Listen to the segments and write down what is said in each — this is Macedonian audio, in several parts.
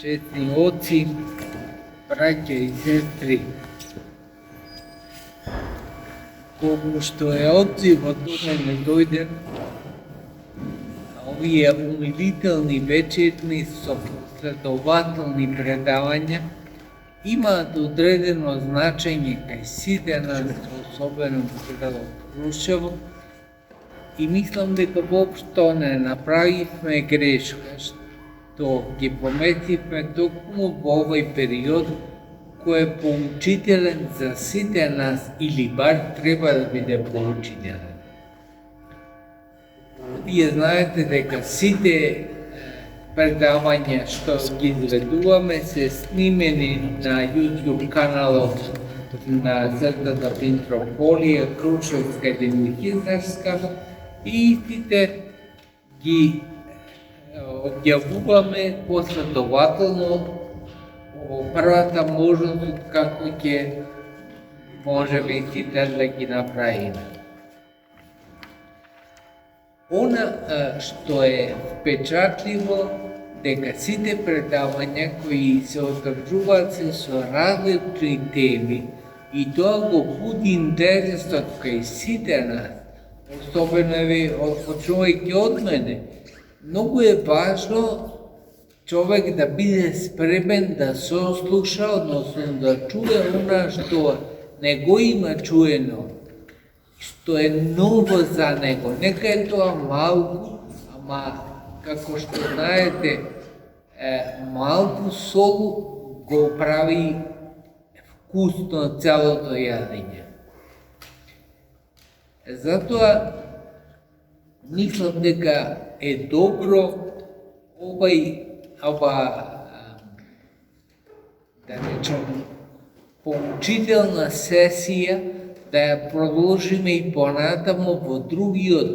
česni oci, braće i sestri, koliko što je odziv od tome nedojden, ovi je umilitelni večernji posledovatelni predavanja имаат одредено значење кај сите нас, особено кај Крушево, и мислам дека воопшто не направивме грешка, што ги пометивме токму во овој период, кој е поучителен за сите нас, или бар треба да биде поучителен. Вие знаете дека сите предавања што ги изведуваме се снимени на YouTube каналот на Светата Митрополија Крушевска и Демихизарска и истите ги објавуваме последователно во првата можност како ќе можеме сите да ги направиме. Она што е впечатливо дека сите предавања кои се одржуваат се со различни теми и тоа го буди интересот кај сите нас, особено почнувајќи од мене. Многу е важно човек да биде спремен да сослуша, односно да чуе она што не го има чуено, што е ново за него. Нека е тоа малку, ама како што знаете, малку сол го прави вкусно целото јадење. Затоа мислам дека е добро ова да речем поучителна сесија да ја продолжиме и понатаму во другиот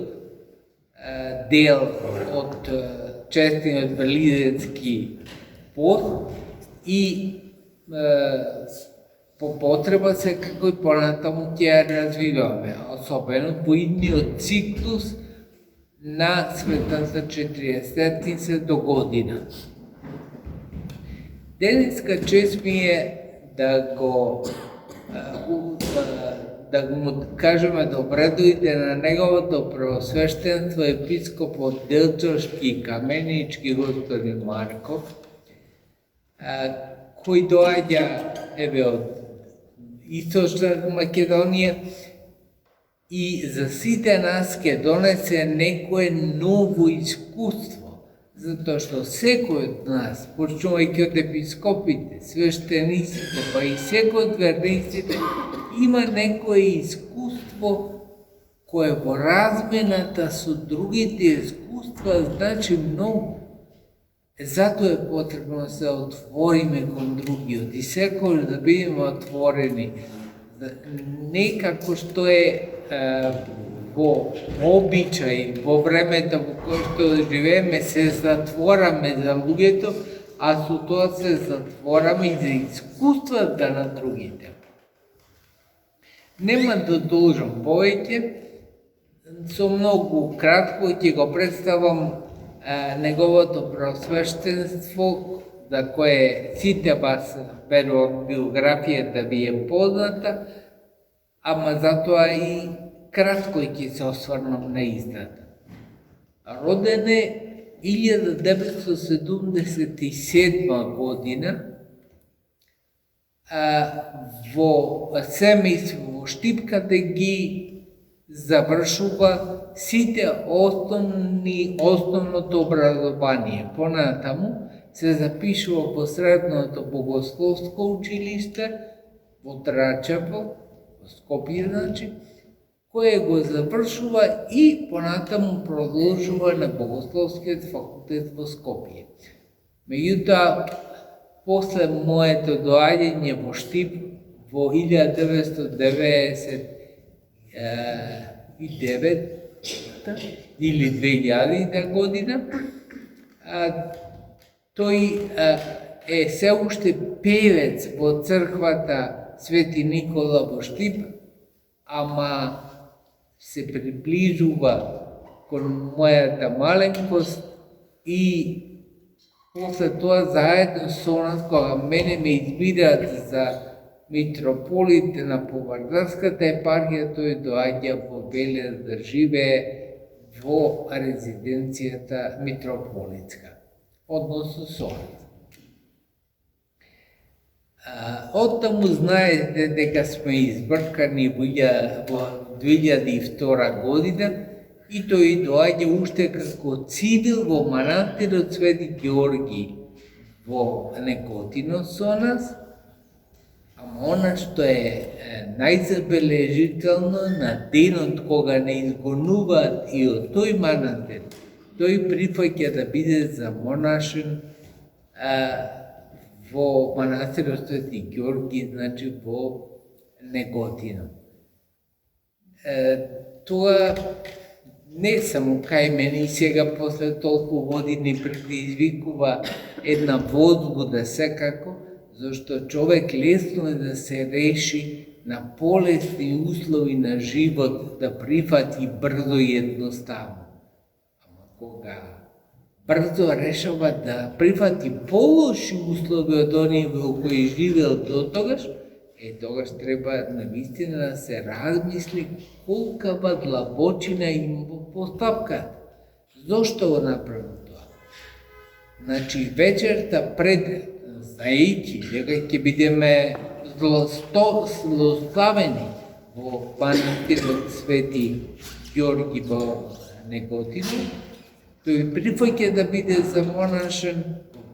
дел од честниот велиденски пост и по потреба секако и понатаму ќе ја развиваме, особено по идниот циклус на Светата 40 до година. Денеска чест ми е да го му кажеме добре дојде на неговото преосвештенство епископот Делчевски и Каменички господин Марков, кој доаѓа од Источна Македонија и за сите нас ќе донесе некое ново искуство, затоа што секој од нас, почнувајќи од епископите, свештениците, па и секој од верниците, има некое искуство кое во размената со другите искуства значи многу. Затоа е потребно да се отвориме кон другиот и секој да бидеме отворени. Не како што е во обичај, во времето во кое што живееме, се затвораме за луѓето, а со тоа се затвораме и за искуствата на другите. Нема да должам повеќе, со многу кратко ќе го представам неговото преосвештенство, за кое сите вас верувам биографијата ви е позната, ама затоа и кратко ќе се осврнам на истата. Роден е 1977 година во семејство во Штипката ги завршува сите основното образование. Понатаму се запишува во Средното богословско училиште во Трачево, во Скопје, значи, кое го завршува и понатаму продолжува на Богословскиот факултет во Скопје. Меѓутоа, после моето доаѓање во Штип во 1999 или 2000 година, тој е се уште певец во црквата Свети Никола во Штип, ама се приближува кон мојата маленкост и После тоа заедно со нас, кога мене ме избираат за митрополит на Повардарската епархија, тој доаѓа во Белес да живее во резиденцијата митрополитска, односно со нас. Оттаму знаете дека сме избркани во 2002 година и тој доаѓа уште како цивил во манастирот Свети Георги во Неготино со нас, ама она што е најзабележително на денот кога не изгонуваат и од тој манастир, тој прифаќа да биде замонашен во манастирот Свети Георги, значи во Неготино. Тоа не само кај мене и сега после толку години предизвикува една возбуда секако, зашто човек лесно е да се реши на полесни услови на живот, да прифати брзо и едноставно. Ама кога брзо решава да прифати полоши услови од оние во кои живеел до тогаш, тогаш треба навистина да се размисли колкава длабочина има во постапката. Зошто го направи тоа? Значи вечерта пред, знаејќи дека ќе бидеме злославени во манастирот Свети Георги во Неготино, тој прифаќа да биде замонашен,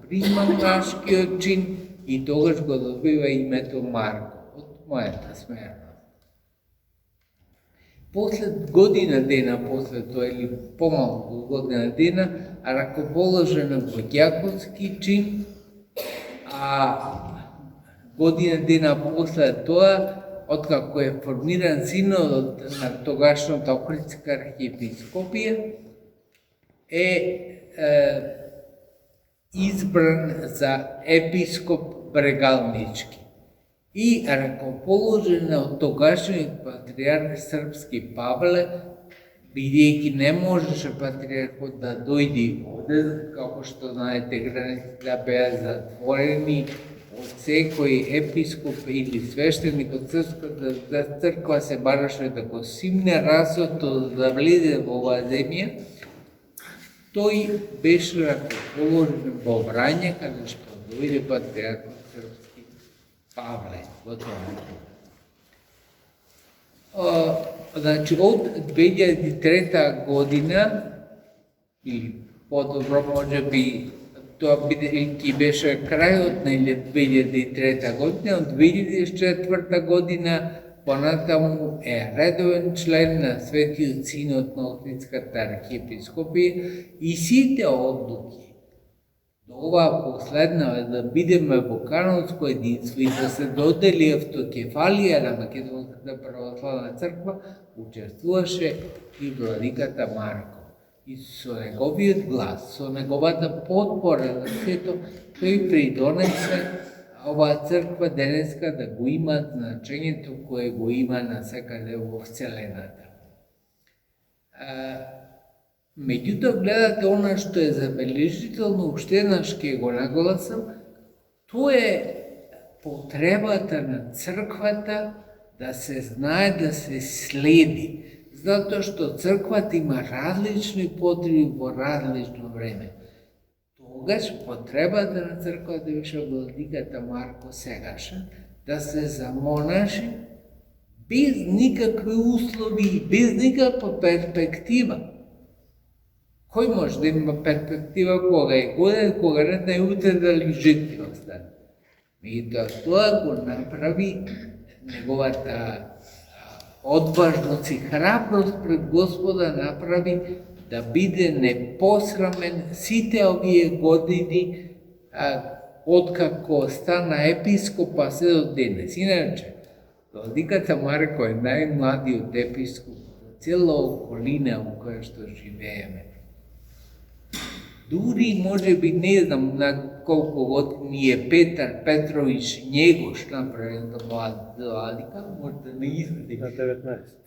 прима монашкиот чин и тогаш го добива името Марко од мојата смерност. После година дена, после тоа или помалку година дена, ракоположен во ѓаковски чин, а година дена после тоа, откако е формиран синодот на тогашната Охридска архиепископија, избран за епископ Брегалнички и ракоположен од тогашниот патриарх српски Павле, бидејќи не можеше патриархот да дојде овде, како што знаете, границите беа затворени од секој епископ или свештеник од Српската црква се бараше да го симне расото да влезе во оваа земја. Тој беше ракоположен во Врање, каде што дојде патриархот српски Павле во тоа. Значи, од 2003 година, или подобро може би, тоа бидејќи беше крајот на 2003 година, од 2004 година понатаму е редовен член на Светиот Синод на Охридската архиепископија и сите одлуки до оваа последна е да бидеме во канонско единство и да се додели автокефалија на Македонската православна црква, учествуваше и владиката Марко. И со неговиот глас, со неговата потпора на сето, тој придонесе оваа црква денеска да го има значењето кое го има насекаде во Вселената. Меѓутоа, гледате, она што е забележително, уште еднаш ќе го нагласам, тоа е потребата на црквата да се знае, да се следи, затоа што црквата има различни потреби во различно време. Тогаш потребата на црквата беше владиката Марко сегашен да се замонаши без никакви услови и без никаква перспектива. Кој може да има перспектива кога е годен, кога не знае утре дали жив ќе остане? Меѓутоа тоа го направи неговата одважност и храброст пред Господа, направи да биде непосрамен сите овие години откако стана епископ, а се до денес. Иначе, владиката Марко е најмладиот епископ во цела околина во која што живееме. Дури, може би, не знам на колку години е Петар Петрович Njegош направен за владика, може да не изгледи.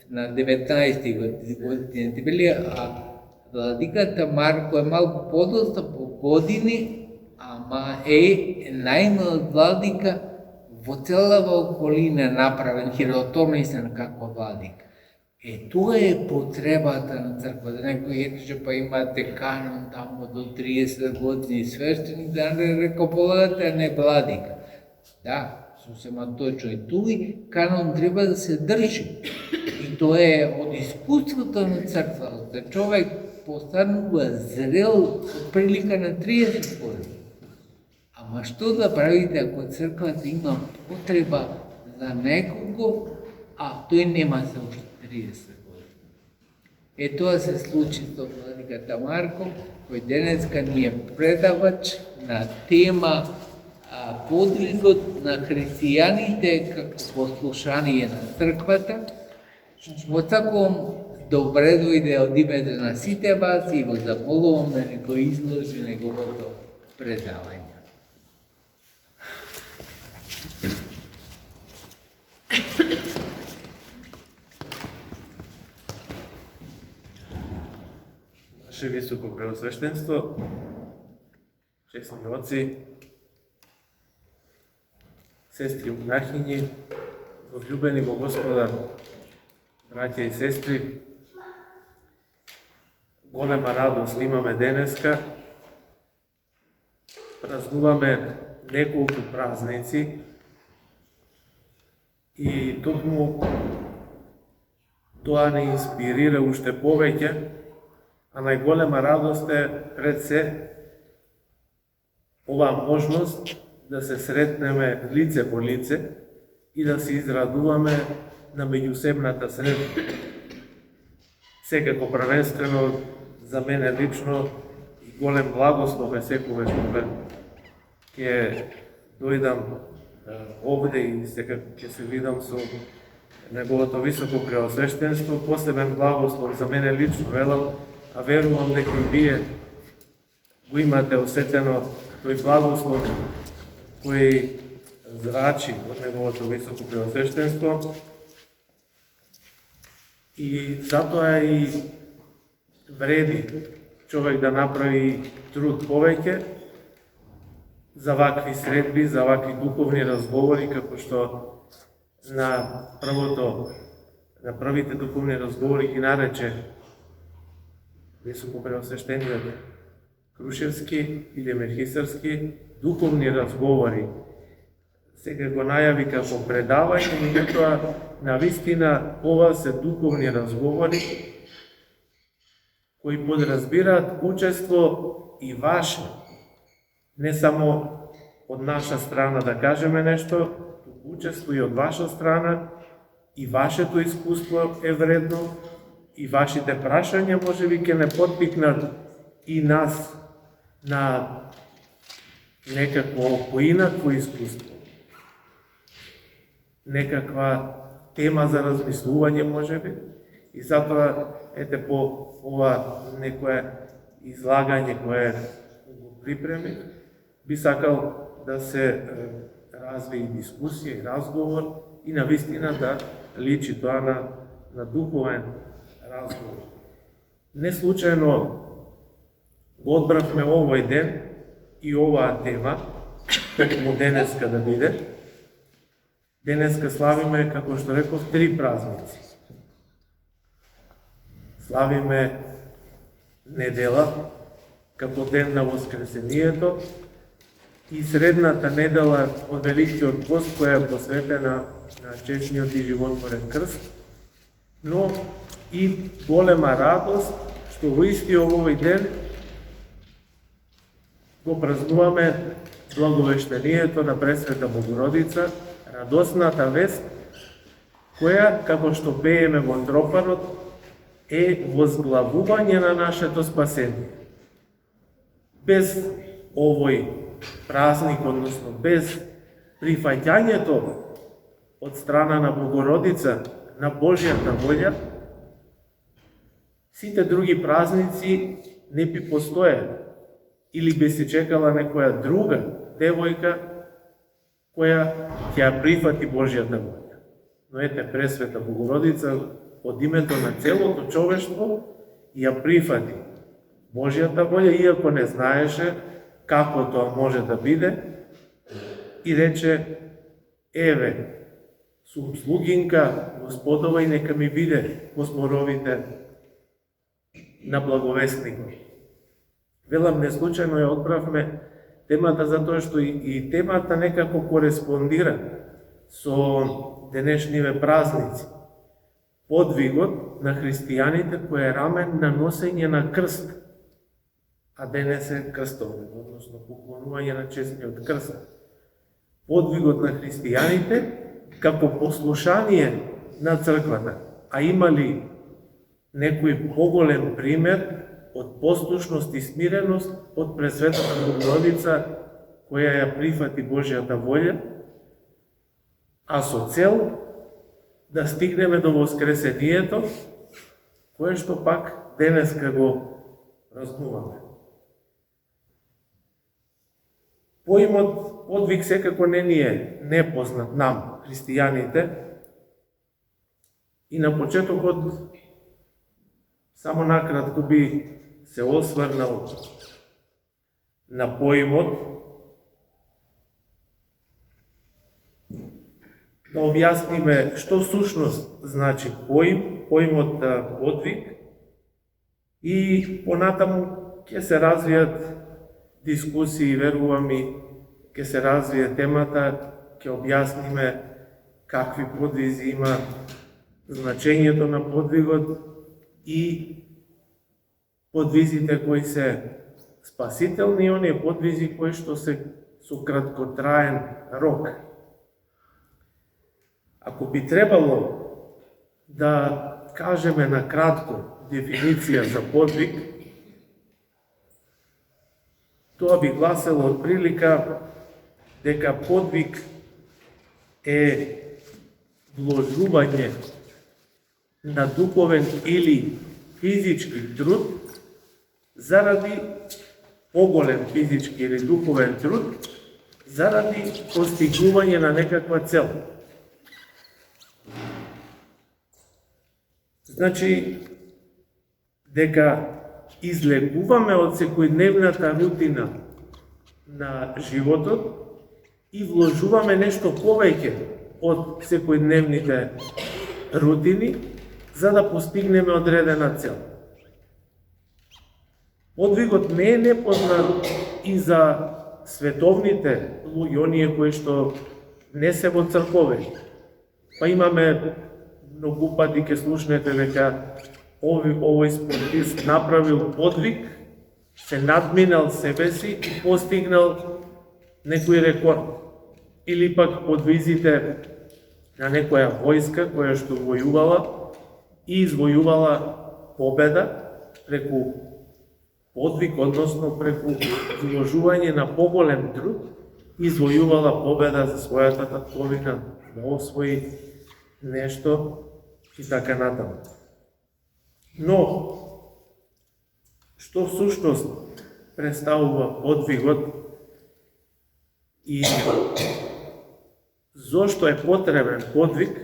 На 19 години били, а владиката Марко е малку подоста по години, ама најмалот владика во целава околина направен хиротонисен како владика. Тоа е потребата на црквата. Некој рече, па имате канон тамо до 30 години свештеник, да не рекополагате, не владика. Да, сосема точно. И тој канон треба да се држи. И тоа е од искуството на црквата. Човек постанува зрел од прилика на 30 години. Ама што да правите ако црквата има потреба за некого, а тој нема се уште 30 години. Тоа се случи со владиката Марко, кој денеска ни е предавач на тема подвигот на христијаните како послушание на црквата. Во сакувам добре дојде од името на сите вас и го замолувам да ни го изложи неговото предавање. Наше високо преосвещенство, честни оци, сестри монахињи, возлюбени во Господа, браќа и сестри, голема радост имаме денеска. Празнуваме неколку празници и токму тоа не инспирира уште повеќе, а најголема радост е пред се оваа можност да се сретнеме лице по лице и да се израдуваме на меѓусебната средба. Секако првенствено за мене лично и голем благослов е секогаш кога ќе дојдам овде и секако ќе се видам со неговото високо преосвещенство. Посебен благослов за мене лично, велам, а верувам дека и вие го имате осетено тој благослов кој зрачи од неговото високо преосвещенство. И затоа и вреди човек да направи труд повеќе за вакви средби, за вакви духовни разговори, како што на првите духовни разговори ги нарече високо преосвещениот Крушевски или Мехисарски, духовни разговори. Сега го најави како предавање, меѓутоа навистина ова се духовни разговори кои подразбираат учество и ваше, не само од наша страна да кажеме нешто, учество и од ваша страна, и вашето искуство е вредно, и вашите прашања можеби ќе не потпикнат и нас на некакво поинакво искуство, некаква тема за размислување можеби, и затоа ете по ова некое излагање кое го припремив, би сакал да се развие и дискусија и разговор и навистина да личи тоа на духовен разговор. Не случајно го одбравме овој ден и оваа тема, токму денеска да биде. Денеска славиме, како што реков, 3 празници. Славиме недела, како ден на Воскресението, и средната недела од Великиот пост, која е посветена на честниот и животворен крст, но и голема радост што во истиот овој ден го празнуваме благовештението на Пресвета Богородица, радосната вест, која, како што пееме во тропарот, е возглавување на нашето спасение. Без овој празник, односно без прифаќањето од страна на Богородица на Божјата волја, сите други празници не би постоеле или би се чекала некоја друга девојка која ќе ја прифати Божјата волја. Но ете, Пресвета Богородица од името на целото човештво ја прифати Божјата волја, иако не знаеше како тоа може да биде и рече: еве, сум слугинка Господова и нека ми биде во зборовите на благовестникот. Велам, не случајно ја одбравме темата затоа што и темата некако кореспондира со денешниве празници. Подвигот на христијаните кој е рамен на носење на крст, а денес е крстовник, односно поклонување на честниот крст. Подвигот на христијаните како послушание на црквата, а имали некој поголем пример од послушност и смиреност од Пресветата Богородица, која ја прифати Божјата волја, а со цел да стигнеме до воскресението, кое што пак денеска го празнуваме. Поимот подвиг секако не ни е непознат нам, христијаните, и на почетокот само накратко би се осврнал на поимот, да објасниме што сушност значи поимот подвиг, и понатаму ќе се развијат дискусии, верувам и ќе се развие темата, ќе објасниме какви подвизи има, значењето на подвигот и подвизите кои се спасителни и оние подвизи кои што се со краткотраен рок. Ако би требало да кажеме на кратко дефиниција за подвиг, тоа би гласело од прилика дека подвиг е вложување на духовен или физички труд заради поголем физички или духовен труд заради постигнување на некаква цел. Значи, дека излегуваме од секојдневната рутина на животот и вложуваме нешто повеќе од секојдневните рутини, за да постигнеме одредена цел. Подвигот не е непознат и за световните луѓе, оние кои што не се во цркове. Па имаме многу пати ќе слушнете дека овој спортист направил подвиг, се надминал себе си и постигнал некој рекорд. Или пак подвизите на некоја војска која што војувала и извојувала победа преку подвиг, односно преку вложување на поголем труд, извојувала победа за својата татковина, да освои нешто и така натаму. Но, што всушност представува подвигот и зошто е потребен подвиг,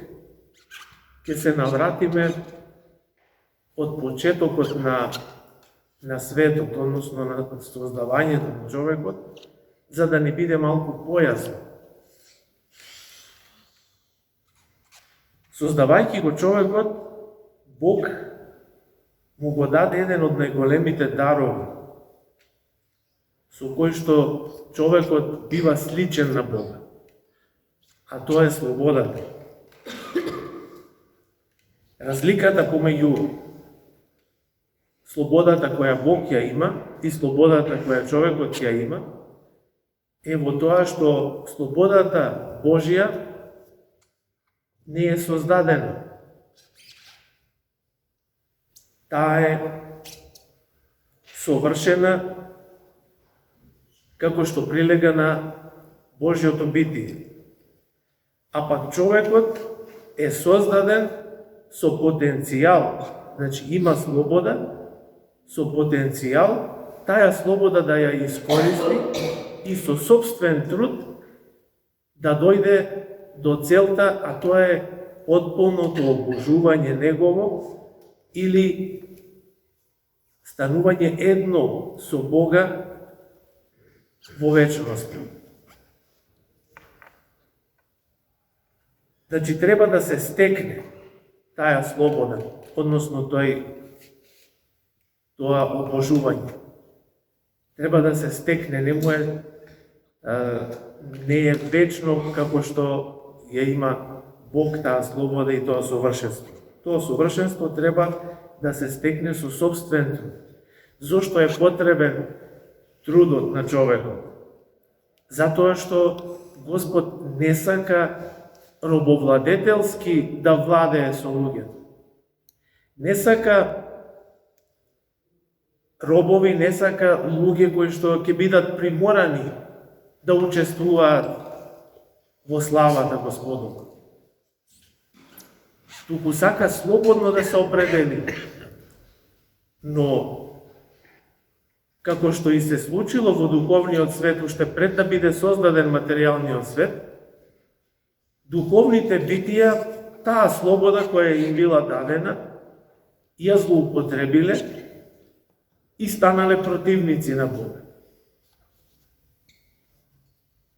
ќе се навратиме од почетокот на светот, односно на создавањето на човекот, за да ни биде малку појасно. Создавајќи го човекот, Бог му го даде еден од најголемите дарови, со кој што човекот бива сличен на Бога, а тоа е слободата. Разликата помеѓу слободата која Бог ја има и слободата која човекот ја има е во тоа што слободата Божја не е создадена. Таа е совршена како што прилега на Божјото битие. А пак човекот е создаден со потенцијал, значи има слобода, со потенцијал, таа слобода да ја искористи и со собствен труд да дојде до целта, а тоа е потполното обожување негово или станување едно со Бога во вечност. Значи треба да се стекне таа слобода, односно тоа обожување. Треба да се стекне, не е вечно како што ја има Бог таа слобода и тоа совршенство. Тоа совршенство треба да се стекне со собствен труд. Зошто е потребен трудот на човекот? Затоа што Господ не сака робовладетелски да владее со луѓето. Не сака робови, не сака луѓе кои што ќе бидат приморани да учествуваат во славата Господова. Туку сака слободно да се определи. Но, како што и се случило во духовниот свет, уште пред да биде создаден материјалниот свет, духовните битија, таа слобода која им била дадена, ја злоупотребиле и станале противници на Бога.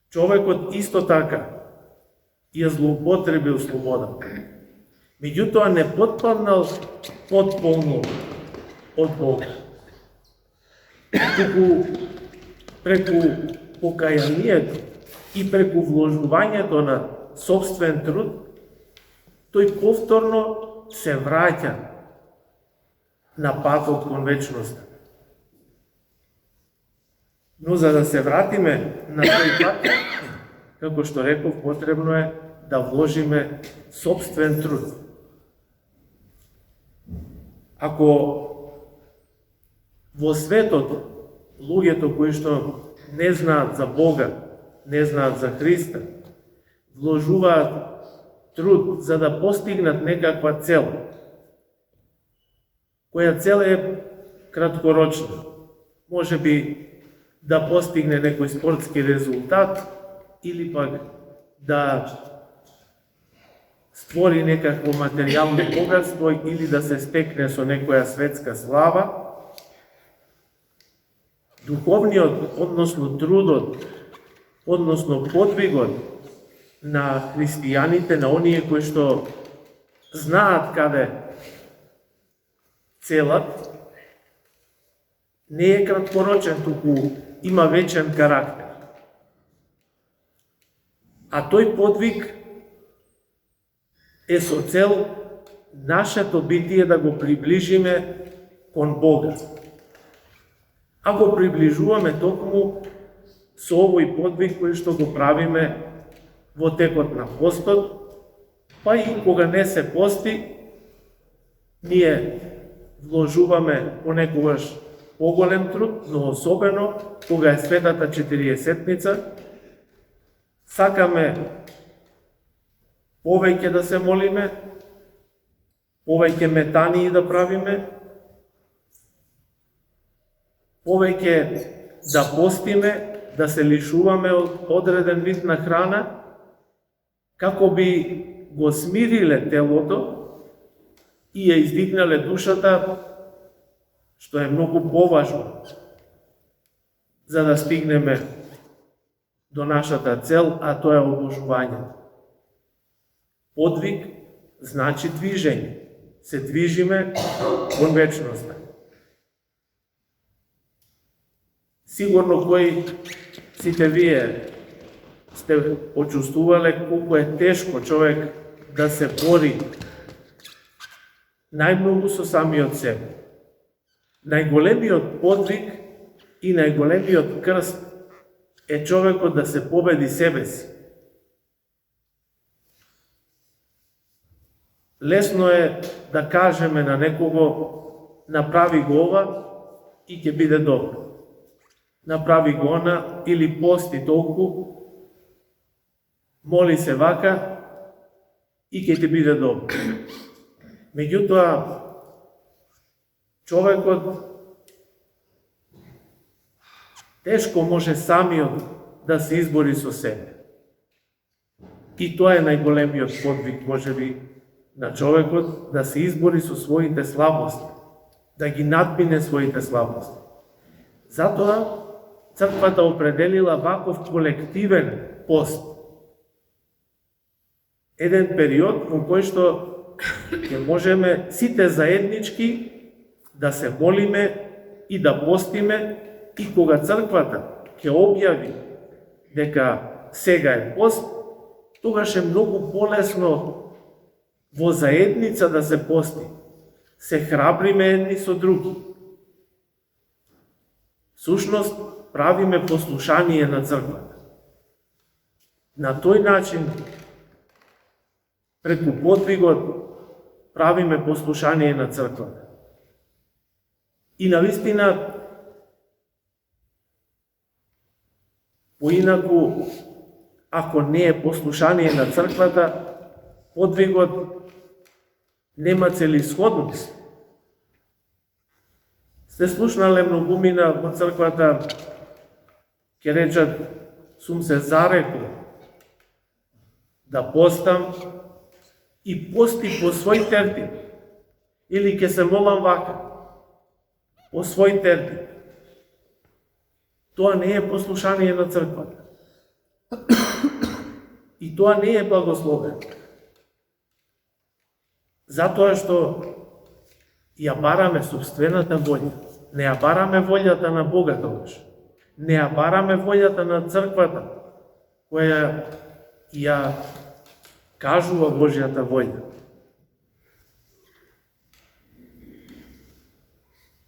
Човекот исто така ја злоупотребил слободата. Меѓутоа не потпаднал потполно од Бога. Туку преку покајанието и преку вложувањето на собствен труд, тој повторно се враќа на патот кон вечноста. Но за да се вратиме на тој пат, како што реков, потребно е да вложиме собствен труд. Ако во светот луѓето кои што не знаат за Бога, не знаат за Христа, вложуваат труд за да постигнат некаква цел, која цел е краткорочна, може би да постигне некој спортски резултат или пак да створи некакво материјално богатство или да се стекне со некоја светска слава, духовниот, односно трудот, односно подвигот на христијаните, на оние кои што знаат каде целат, не е краткорочен, туку има вечен карактер. А тој подвиг е со цел нашето битие да го приближиме кон Бога. А го приближуваме токму со овој подвиг кој што го правиме во текот на постот, па и кога не се пости, ние вложуваме понекогаш поголем труд, но особено кога е светата Четириесетница, сакаме повеќе да се молиме, повеќе метании да правиме, повеќе да постиме, да се лишуваме од одреден вид на храна, како би го смириле телото и ја издигнале душата, што е многу поважно, за да стигнеме до нашата цел, а тоа е обожувањето. Подвиг значи движење. Се движиме кон вечноста. Сигурно кои сите вие сте почувствувале колку е тешко човек да се бори најмногу со самиот себе. Најголемиот подвиг и најголемиот крст е човекот да се победи себе си. Лесно е да кажеме на некого направи го ова и ќе биде добро. Направи го она или пости толку, моли се вака и ќе ти биде добро. Меѓутоа, човекот тешко може самиот да се избори со себе. И тоа е најголемиот подвиг, можеби, на човекот, да се избори со своите слабости, да ги надмине своите слабости. Затоа, црквата определила ваков колективен пост. Еден период во кој што ќе можеме сите заеднички да се молиме и да постиме, и кога црквата ќе објави дека сега е пост, тогаш е многу полесно во заедница да се пости. Се храбриме едни со други. Сушност, правиме послушание на црквата. На тој начин, преку подвигот, правиме послушание на црквата. И навистина, поинаку, ако не е послушание на црквата, подвигот нема целисходност. Сте слушнале многумина во црквата, ќе речат, сум се зарекол да постам и пости по свој терпи. Или ќе се молам вака, по свој терпи. Тоа не е послушание на црквата. И тоа не е благословено. Затоа што ја бараме собствената волја. Не ја бараме волјата на Бога тогаш. Не ја бараме волјата на црквата, која ја кажува Божјата волја.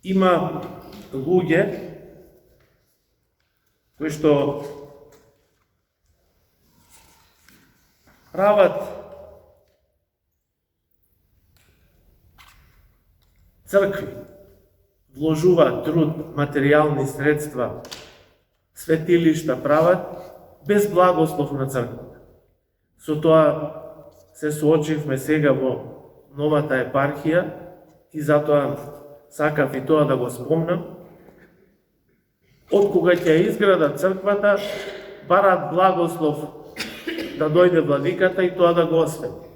Има луѓе кои што прават цркви, вложуваат труд, материјални средства, светилишта прават без благослов на црквата. Со тоа се соочивме сега во новата епархија и затоа сакав и тоа да го спомнам. Од кога ќе изградат црквата, барат благослов да дојде владиката и тоа да го освети.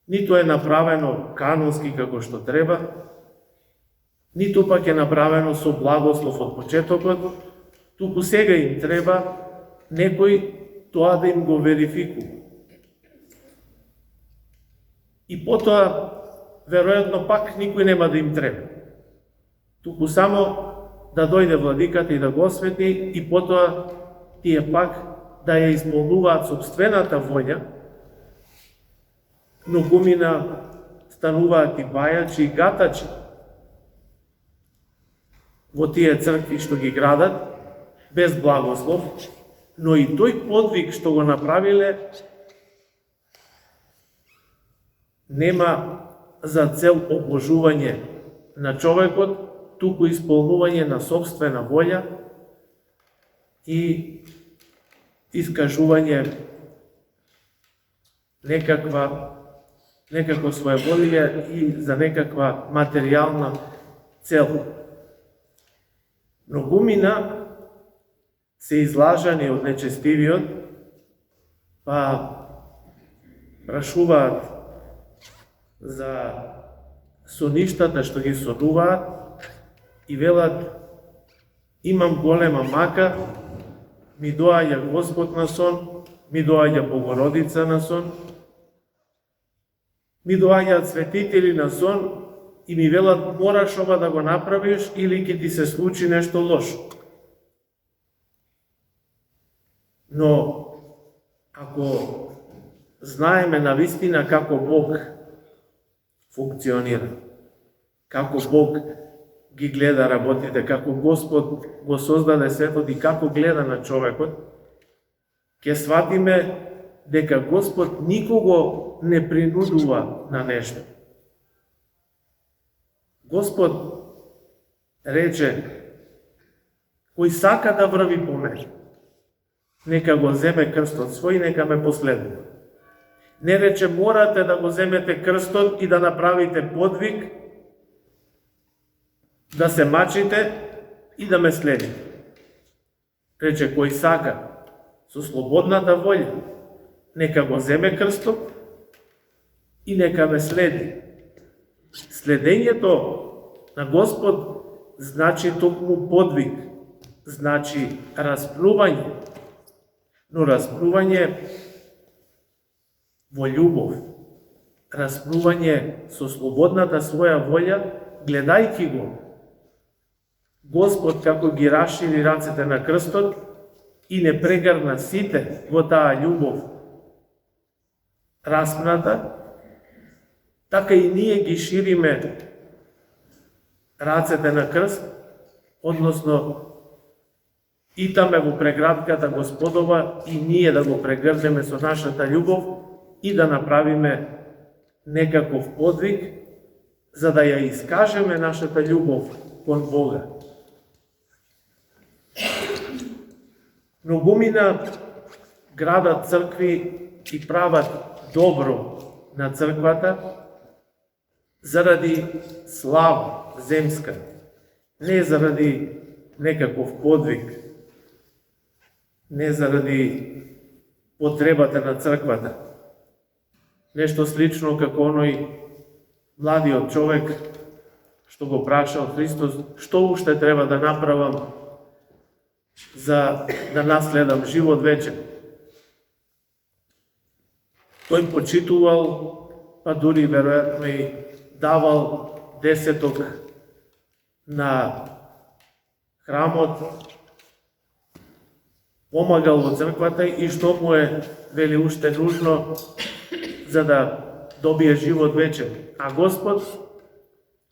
Ниту е направено канонски како што треба, ниту пак е направено со благослов од почетокот, туку сега им треба некој тоа да им го верификува. И потоа, веројатно пак никој нема да им треба. Туку само да дојде владиката и да го освети, и потоа тие пак да ја исполнуваат собствената волја, многумина стануваат и бајачи и гатачи во тие цркви што ги градат, без благослов, но и тој подвиг што го направиле, нема за цел обложување на човекот, туку исполнување на собствена волја и искажување некакво своеволие и за некаква материјална цел. Многумина се излажани од нечестивиот, па прашуваат за соништата што ги сонуваат и велат: имам голема мака, ми доаѓа Господ на сон, ми доаѓа Богородица на сон, ми доаѓаат светители на сон и ми велат: мораш ова да го направиш или ќе ти се случи нешто лошо. Но ако знаеме навистина како Бог функционира, како Бог ги гледа работите, како Господ го создаде светот и како гледа на човекот, ќе сватиме дека Господ никого не принудува на нешто. Господ рече: кој сака да врви по мене, нека го земе крстот свој, нека ме последува. Не рече морате да го земете крстот и да направите подвиг, да се мачите и да ме следите. Рече кој сака со слободната волја, нека го земе крстот и нека ме следи. Следењето на Господ значи токму подвиг, значи расплување, но расплување во љубов, расплување со слободната своја волја, гледајќи го Господ како ги расшири рацете на крстот и не прегрна сите во таа љубов распната, така и ние ги шириме рацете на крст, односно итаме во преградката Господова и ние да го прегрнеме со нашата љубов и да направиме некаков подвиг, за да ја искажеме нашата љубов кон Бога. Многумина градат цркви и прават добро на црквата заради слава земска, не заради некаков подвиг, не заради потребата на црквата. Нешто слично како оној младиот човек што го прашал Христос, што уште треба да направам за да наследам живот вечен. Тој почитувал, па дури веројатно и давал десеток на храмот, помагал во црквата и што му е, вели, уште нужно за да добие живот вечен. А Господ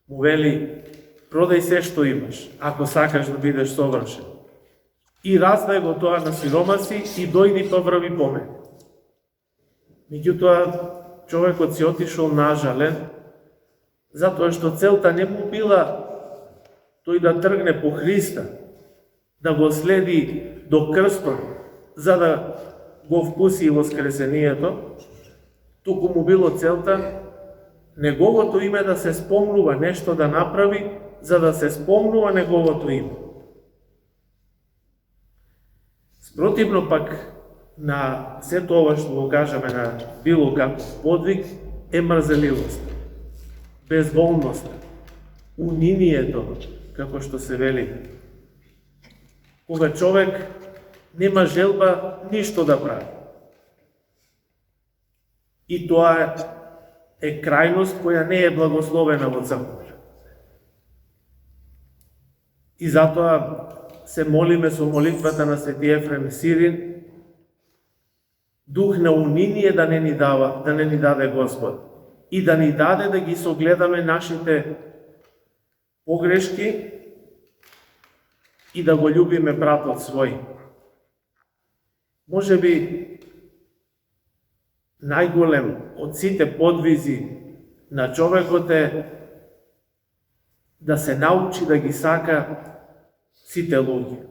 му вели, продај се што имаш, ако сакаш да бидеш совршен. И раздај го тоа на сиромаси и дојди па врави по мене. Меѓутоа, човекот си отишол нажален, затоа што целта не му била тој да тргне по Христа, да го следи до крстот, за да го вкуси воскресението, туку му било целта неговото име да се спомнува, нешто да направи, за да се спомнува неговото име. Спротивно пак на сето ова што го кажаме на било каков подвиг е мрзеливост, безволност, унинието, како што се вели. Кога човек нема желба ништо да прави. И тоа е крајност која не е благословена во црквата. И затоа се молиме со молитвата на Свети Ефрем Сирин, дух на униние да не ни даде Господ и да ни даде да ги согледаме нашите погрешки и да го љубиме братот свој. Може би најголем од сите подвизи на човекот е да се научи да ги сака сите луѓе.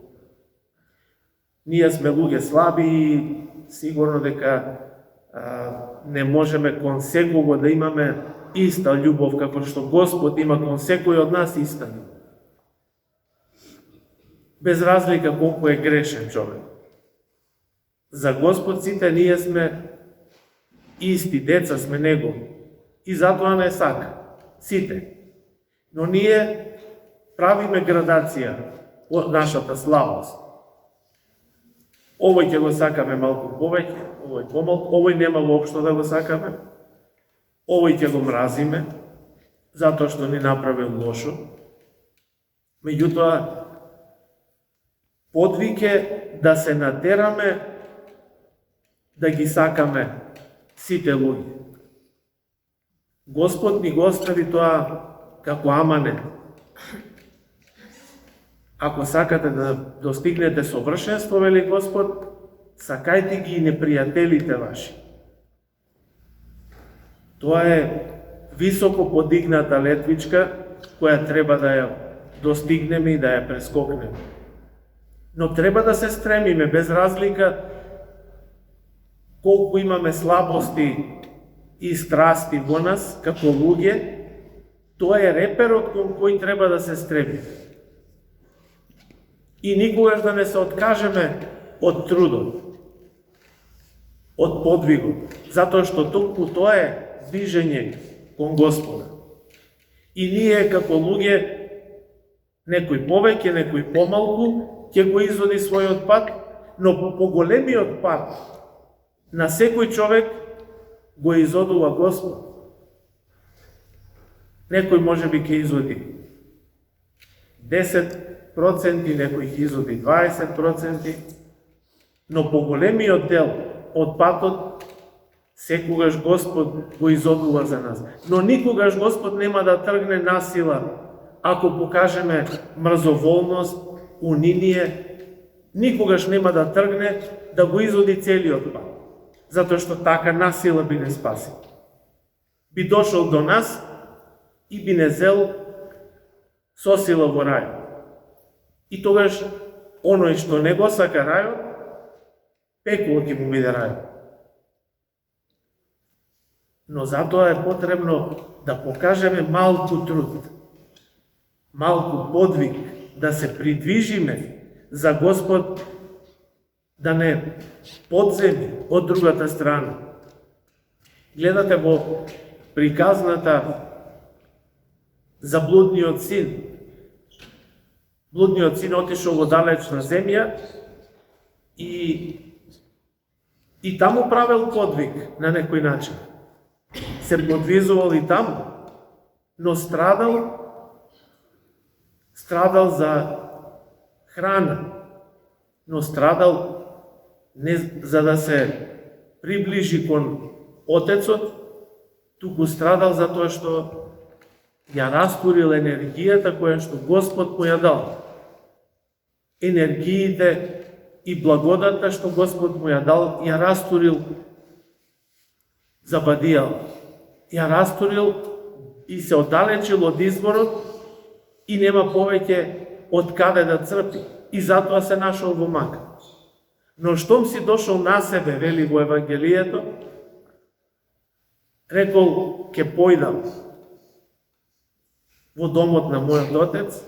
Ние сме луѓе слаби и сигурно дека не можеме кон секого да имаме иста љубов, како што Господ има кон секој од нас иста љубов. Без разлика колку е грешен човек. За Господ сите ние сме исти, деца сме негови. И затоа не сака. Сите. Но ние правиме градација од нашата слабост. Овој ќе го сакаме малку повеќе, овој помалку, овој нема воопшто да го сакаме. Овој ќе го мразиме, затоа што ни направил лошо. Меѓутоа, подвиг е да се натераме да ги сакаме сите луѓе. Господ ни го остави тоа како аманет. Ако сакате да достигнете совршенство, вели Господ, сакајте ги и непријателите ваши. Тоа е високо подигната летвичка која треба да ја достигнеме и да ја прескокнеме. Но треба да се стремиме без разлика колку имаме слабости и страсти во нас како луѓе, тоа е реперот кон кој треба да се стремиме. И никогаш да не се откажеме од трудот, од подвигот, затоа што токму тоа е движење кон Господа. И ние како луѓе, некој повеќе, некој помалку, ќе го изводи својот пат, но поголемиот пат на секој човек го изводува Господ. Некој може би ќе изводи 10%, некој ќе изводи 20%, но поголемиот дел од патот секогаш Господ го изводува за нас. Но никогаш Господ нема да тргне насила, ако покажеме мрзоволност, униние, никогаш нема да тргне да го изводи целиот пат. Затоа што така насила би не спаси. Би дошол до нас и би не зел со сила во рајот. И тогаш оној што не го сака рајот, пекула ќе му биде рајот. Но затоа е потребно да покажеме малку труд, малку подвиг, да се придвижиме за Господ, да не подземи од другата страна. Гледате во приказната за блудниот син. Блудниот син отишол во далечна земја и таму правил подвиг на некој начин. Се подвизувал и таму, но страдал за храна, но страдал не за да се приближи кон Отецот, туку страдал затоа што ја растурил енергијата која што Господ му ја дал. Енергиите и благодата што Господ му ја дал, ја растурил за бадијал. Ја растурил и се оддалечил од изворот и нема повеќе од каде да црпи. И затоа се нашол во мака. Но штом си дошол на себе, вели во Евангелието, рекол, ќе појдам во домот на мојот Отец,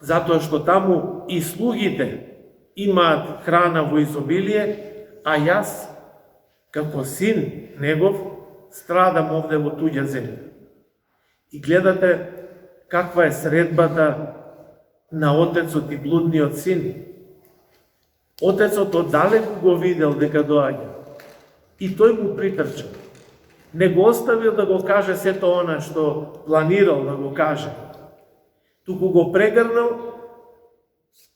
затоа што таму и слугите имаат храна во изобилие, а јас, како син негов, страдам овде во туѓа земја. И гледате каква е средбата на Отецот и блудниот син. Отецот оддалеку го видел дека доаѓа и тој му притрчал. Не го оставил да го каже сето она што планирал да го каже. Туку го прегрнал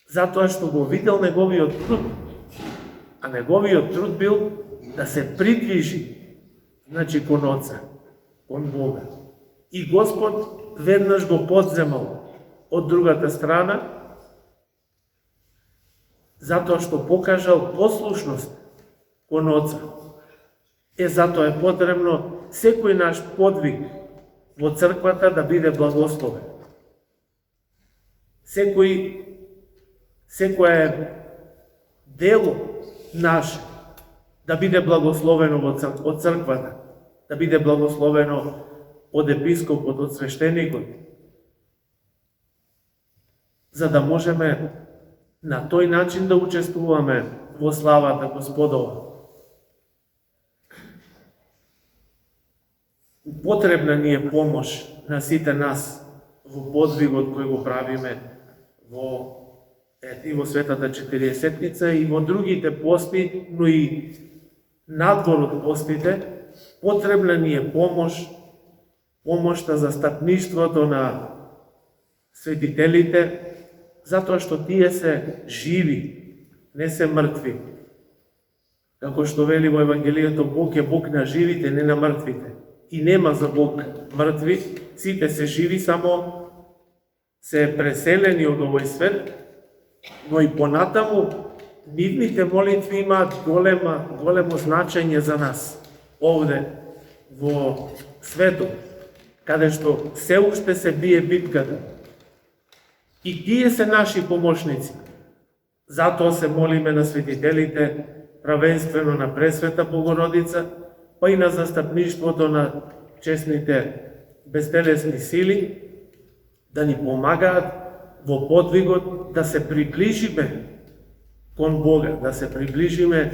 затоа што го видел неговиот труд. А неговиот труд бил да се придвижи, значи кон Оца, кон Бога. И Господ веднаш го подземал од другата страна, затоа што покажал послушност кон Оца. Затоа е потребно секој наш подвиг во црквата да биде благословен. Секој дело наше да биде благословено од црквата, да биде благословено од епископот, од свештеникот, за да можеме на тој начин да учествуваме во славата Господова. Потребна ни е помош на сите нас во подвигот кој го правиме и во Светата Четириесетница и во другите пости, но и надвор од постите. Потребна ни е помошта за стапништвото на светителите, затоа што тие се живи, не се мртви. Како што вели во Евангелието, Бог е Бог на живите, не на мртвите. И нема за Бог мртви, сите се живи, само се преселени од овој свет, но и понатаму нивните молитви имаат големо значење за нас овде во светот, каде што се уште се бие битката. И тие се наши помошници. Затоа се молиме на светителите, правенствено на Пресвета Богородица, па и на застапништвото на честните безтелесни сили, да ни помагаат во подвигот да се приближиме кон Бога, да се приближиме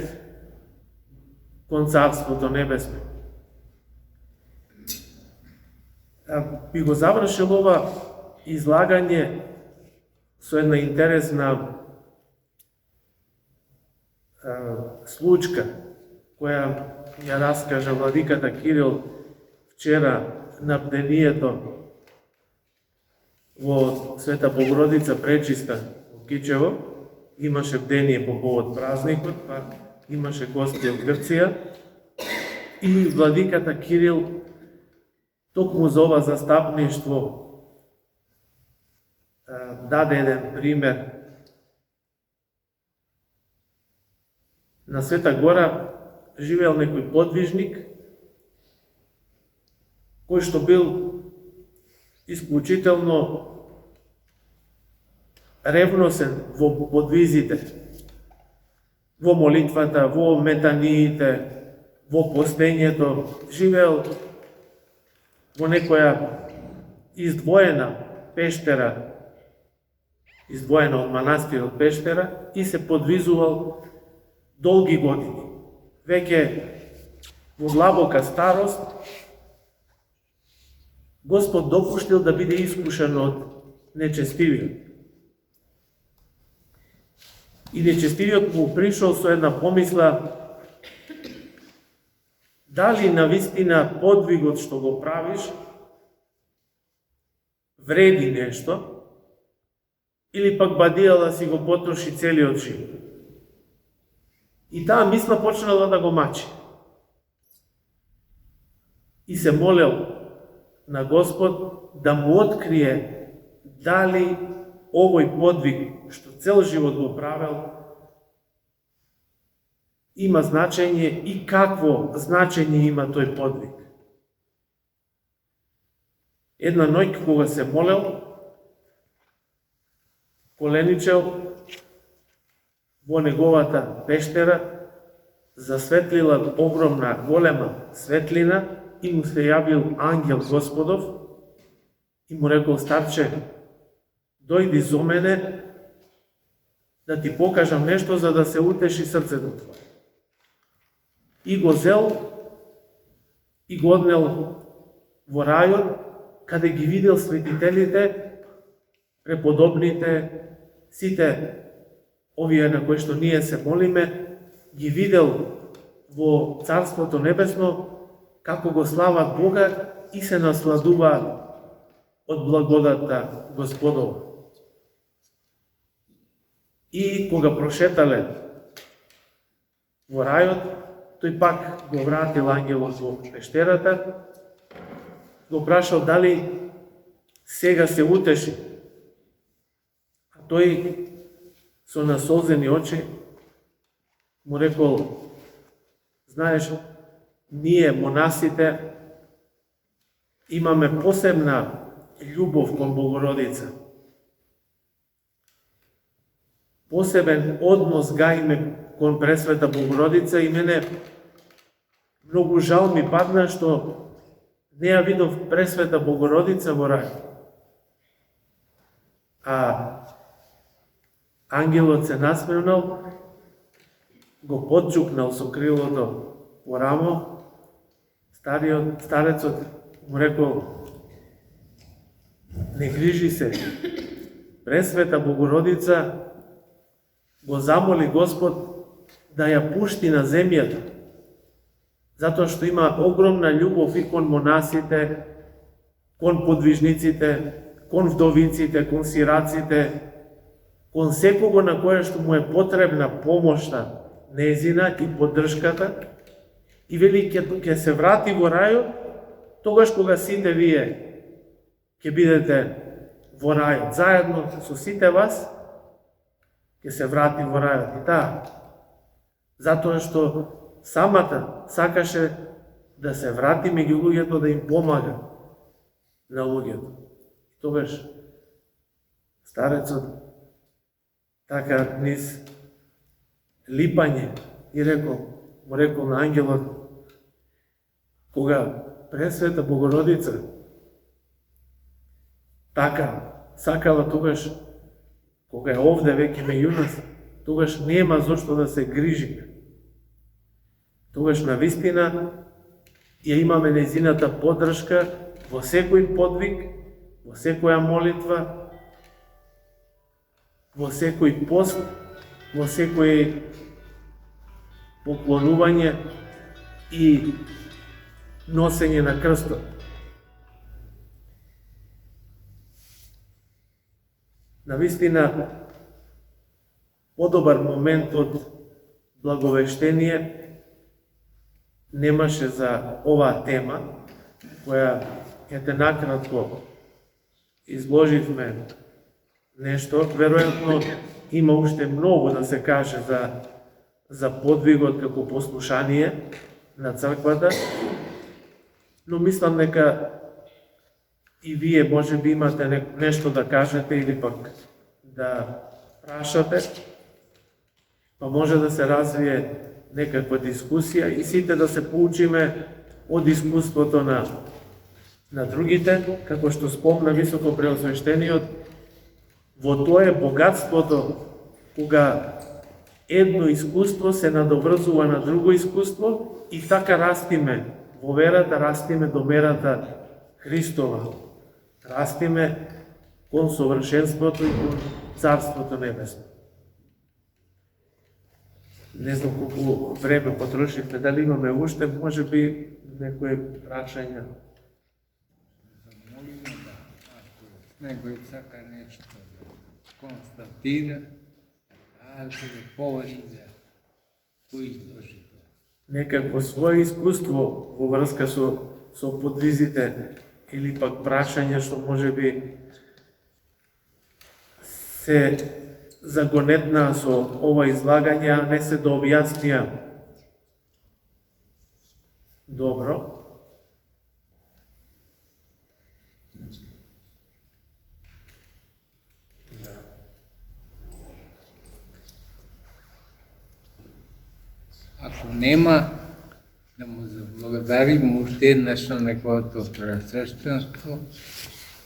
кон Царството Небесно. Би го завршил ова излагање со една интересна случка која ја раскажа владиката Кирил вчера на бдението во Света Богородица Пречиста во Кичево. Имаше бдение по повод празникот, па имаше гости од Грција и владиката Кирил токму за ова застапништво даде еден пример. На Света Гора живеел некој подвижник кој што бил исклучително ревносен во подвизите, во молитвата, во метаниите, во постењето. Живеел во некоја издвоена пештера, издвоена од манастирот пештера, и се подвизувал долги години. Веќе во длабока старост Господ допуштил да биде искушен од нечестивиот. И нечестивиот му пришол со една помисла: дали навистина подвигот што го правиш вреди нешто, или пак бадијала си го потроши целиот живот. И таа мисла почнала да го мачи. И се молел на Господ да му открие дали овој подвиг што цел живот го правел има значење и какво значење има тој подвиг. Една ноќ кога се молел, коленичел во неговата пештера, засветлила огромна, голема светлина и му се јавил ангел Господов и му рекол: старче, дојди зо мене да ти покажам нешто за да се утеши срцето твое. И го зел и го однел во рајот, каде ги видел светителите, преподобните, сите овие на кои што ние се молиме, ги видел во Царството Небесно како го слават Бога и се насладуваат од благодата Господова. И кога прошетале во рајот, тој пак го вратил ангелот во пештерата, го прашал дали сега се утеши. А тој со насолзени очи му рекол: знаеш, ние монасите имаме посебна љубов кон Богородица. Посебен однос гаиме кон Пресвета Богородица и мене многу жал ми падна што не ја видов Пресвета Богородица во рај. А ангелот се насмевнал, го подчукнал со крилото по рамо. Старецот му рекол: не грижи се, Пресвета Богородица го замоли Господ да ја пушти на земјата, затоа што има огромна љубов и кон монасите, кон подвижниците, кон вдовиците, кон сираците, кон секого на кој што му е потребна помошта незина и поддршката. И вели ќе се врати во рајот, тогаш кога сите вие ќе бидете во рајот, заедно со сите вас, ќе се врати во рајот. И таа, затоа што самата сакаше да се врати меѓу луѓето, да им помага на луѓето. Тогаш старецот така низ липање и му рекол на ангелот: кога Пресвета Богородица така сакала тогаш, кога е овде веќе меѓу нас, тогаш нема зошто да се грижиме. Тогаш навистина ја имаме нејзината поддршка во секој подвиг, во секоја молитва, во секој пост, во секој поклонување и носење на крстот. Навистина, подобар момент од благовештение немаше за оваа тема, која ете накратко изложивме нешто. Веројатно има уште многу да се каже за подвигот како послушание на црквата, но мислам дека и вие може би имате нешто да кажете или пак да прашате, па може да се развие некаква дискусија и сите да се поучиме од искуството на другите, како што спомна високо преосвещениот, во тоа е богатството кога едно искуство се надоврзува на друго искуство и така растиме во верата, растиме до мерата Христова, растиме кон совршенството и кон Царството Небесно. Не знам колку време потрошивме, дали имаме уште, може би некои прашања. Замолиме да, ако некој сака нешто да констатира, каже да повади да го изложи. Некакво свое искуство во врска со подвизите или пак прашања што може би се загонетна со ова излагање, а не се дообјаснија добро. Ако нема, да му заблагодарим уште еднаш на неговото преосвещенство,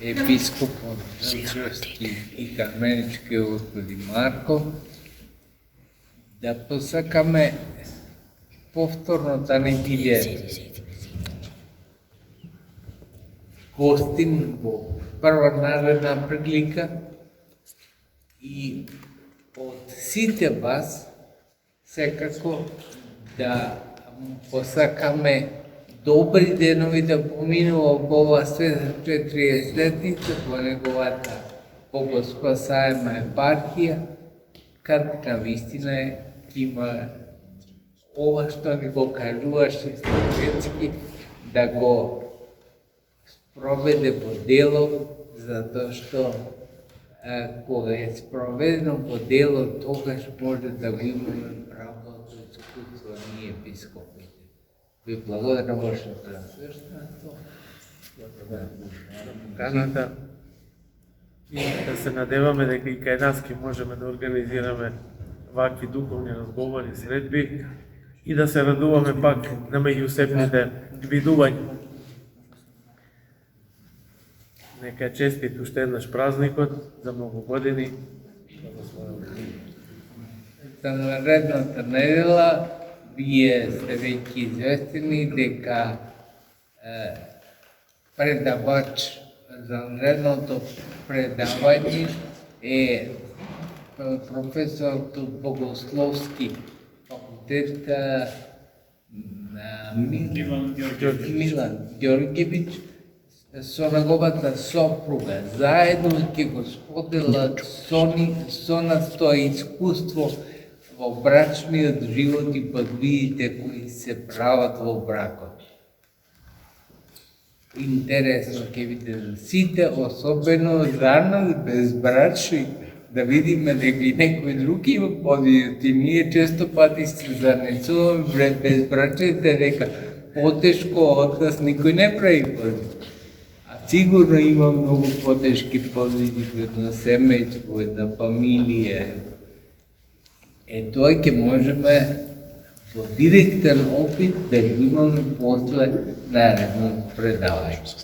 епископот Зржевски и Каменички Господи Марко, да посакаме повторно да не биде гостин во прва наредна прилика и од сите вас секако да посакаме добри денови да поминува во ова света 40-летница во неговата богоспасаема епархија, каде навистина има ова што ни го кажуваше Стефански, да го спроведе во дело, затоа што кога е спроведено во дело, тогаш може да го имаме правото искуство ние епископите. Ви благодарам ваше преосвещенство. Каната и да се надеваме дека и кај нас ќе можеме да организираме вакви духовни разговори, средби и да се радуваме пак на меѓусебните видувања. Нека честит уште еднаш празникот за многу години. За наредната недела вие сте веќе известени дека предавач за наредното предавање е професорот од Богословски факултет Милан Ѓорѓевиќ со неговата сопруга. Заедно ќе го споделат со нас тоа искуство во брачниот живот и подвидите кои се прават во бракот. Интересно ќе биде за сите, особено за нас безбрачни, да видиме дека и некој друг има подвидите. Ние често пати се занесуваме безбрачните дека потешко од нас никој не прави подвид. Сигурно има многу потешки подвиди во една семејство, во една фамилија. Тоа ќе можеме во директен опит да го имаме после наредно предавање.